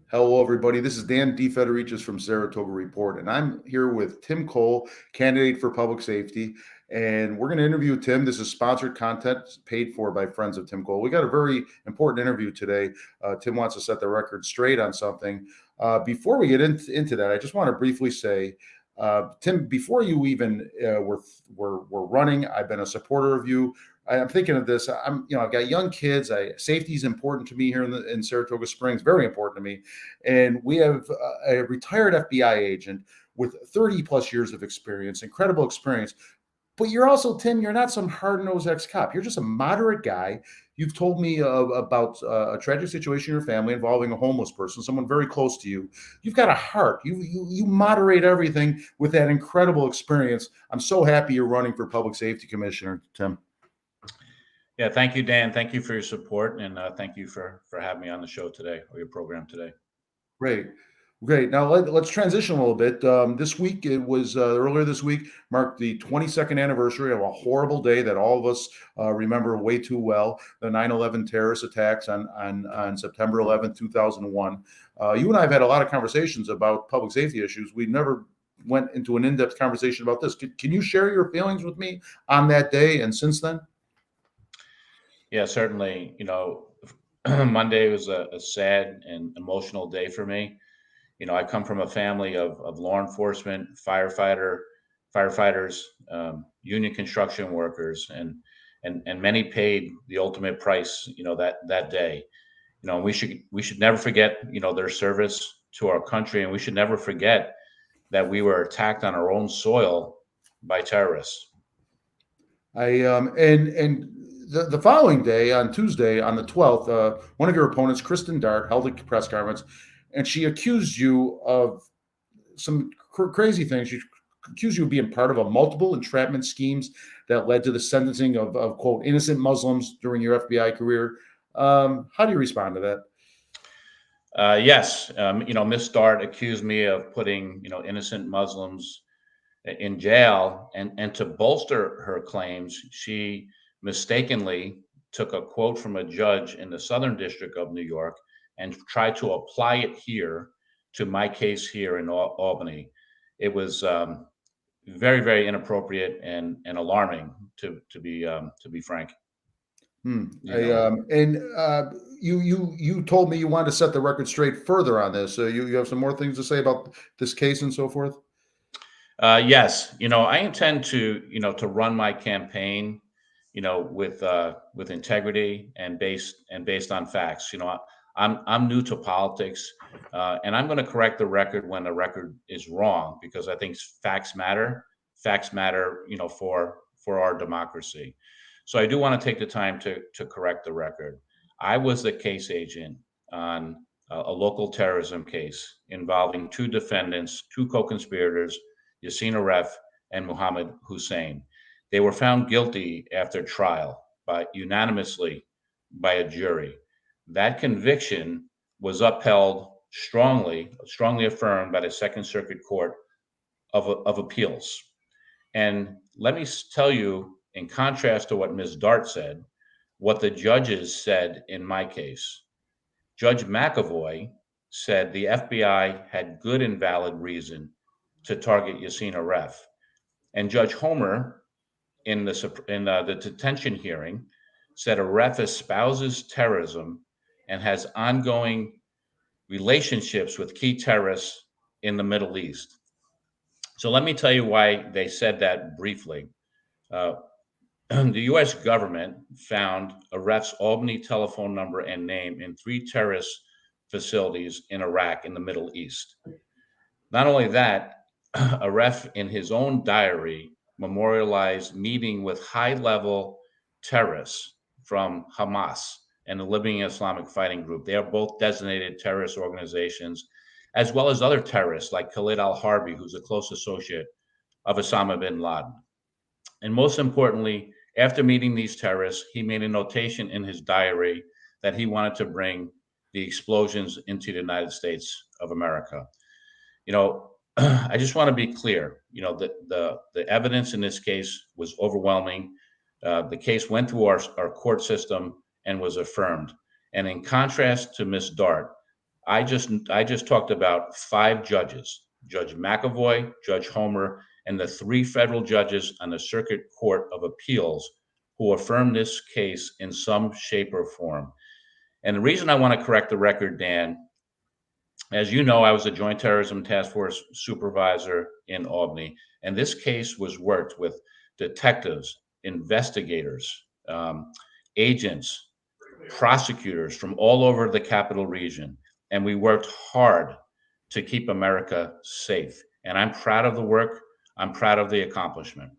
Hello, everybody. This is Dan DeFedericis from Saratoga Report, and I'm here with Tim Coll, candidate for public safety. And we're going to interview Tim. This is sponsored content paid for by friends of Tim Coll. We got a very important interview today. Tim wants to set the record straight on something. Before we get into that, I just want to briefly say, Tim, before you even were running, I've been a supporter of you. I'm thinking of this. I've got young kids. Safety is important to me here in Saratoga Springs, very important to me. And we have a retired FBI agent with 30 plus years of experience, incredible experience. But you're also, Tim, you're not some hard-nosed ex-cop. You're just a moderate guy. You've told me about a tragic situation in your family involving a homeless person, someone very close to you. You've got a heart. You moderate everything with that incredible experience. I'm so happy you're running for public safety commissioner, Tim. Yeah, thank you, Dan. Thank you for your support, and thank you for having me on the show today, or your program today. Great. Great. Now let's transition a little bit. This week, it was earlier this week, marked the 22nd anniversary of a horrible day that all of us remember way too well, the 9/11 terrorist attacks on September 11th, 2001. You and I have had a lot of conversations about public safety issues. We never went into an in-depth conversation about this. Can you share your feelings with me on that day and since then? Yeah, certainly. Monday was a sad and emotional day for me. I come from a family of law enforcement, firefighters, union construction workers, and many paid the ultimate price. That day. We should never forget. Their service to our country, and we should never forget that we were attacked on our own soil by terrorists. And the following day, on Tuesday, on the 12th, one of your opponents, Kristen Dart, held a press conference, and she accused you of some crazy things. She accused you of being part of a multiple entrapment schemes that led to the sentencing of quote innocent Muslims during your FBI career. How do you respond to that? Yes, Miss Dart accused me of putting innocent Muslims in jail, and to bolster her claims, she mistakenly took a quote from a judge in the Southern District of New York and tried to apply it here to my case here in Albany. It was very, very inappropriate and alarming to be frank. Hmm. You know. You told me you wanted to set the record straight further on this. You have some more things to say about this case and so forth. Yes, I intend to run my campaign, with integrity and based on facts. I'm new to politics, and I'm going to correct the record when the record is wrong because I think facts matter. Facts matter, for our democracy. So I do want to take the time to correct the record. I was the case agent on a local terrorism case involving two defendants, two co-conspirators, Yassin Aref and Mohammed Hussein. They were found guilty after trial unanimously by a jury. That conviction was upheld strongly affirmed by the Second Circuit Court of Appeals. And let me tell you, in contrast to what Ms. Dart said, what the judges said in my case. Judge McAvoy said the FBI had good and valid reason to target Yassin Aref. And Judge Homer, in the detention hearing, said Aref espouses terrorism and has ongoing relationships with key terrorists in the Middle East. So let me tell you why they said that briefly. Uh, the U.S. government found Aref's Albany telephone number and name in three terrorist facilities in Iraq in the Middle East. Not only that, Aref in his own diary memorialized meeting with high level terrorists from Hamas and the Libyan Islamic Fighting Group. They are both designated terrorist organizations, as well as other terrorists like Khalid al Harbi, who's a close associate of Osama bin Laden. And most importantly, after meeting these terrorists, he made a notation in his diary that he wanted to bring the explosions into the United States of America. You know, I just want to be clear. The evidence in this case was overwhelming. The case went through our court system and was affirmed. And in contrast to Miss Dart, I just talked about 5 judges: Judge McAvoy, Judge Homer, and the 3 federal judges on the Circuit Court of Appeals who affirmed this case in some shape or form. And the reason I want to correct the record, Dan, as you know, I was a Joint Terrorism Task Force supervisor in Albany, and this case was worked with detectives, investigators, agents, prosecutors from all over the capital region, and we worked hard to keep America safe. And I'm proud of the work. I'm proud of the accomplishment.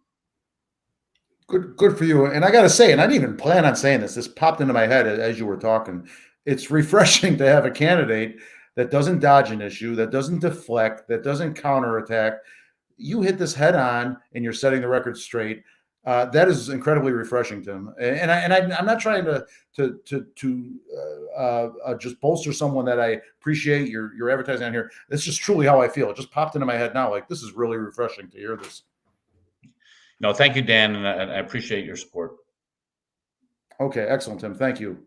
Good for you. And I got to say, and I didn't even plan on saying this. This popped into my head as you were talking. It's refreshing to have a candidate that doesn't dodge an issue, that doesn't deflect, that doesn't counterattack. You hit this head on, and you're setting the record straight. That is incredibly refreshing, Tim. I'm not trying to just bolster someone that I appreciate. Your advertising on here. It's just truly how I feel. It just popped into my head now. Like, this is really refreshing to hear this. No, thank you, Dan, and I appreciate your support. Okay, excellent, Tim. Thank you.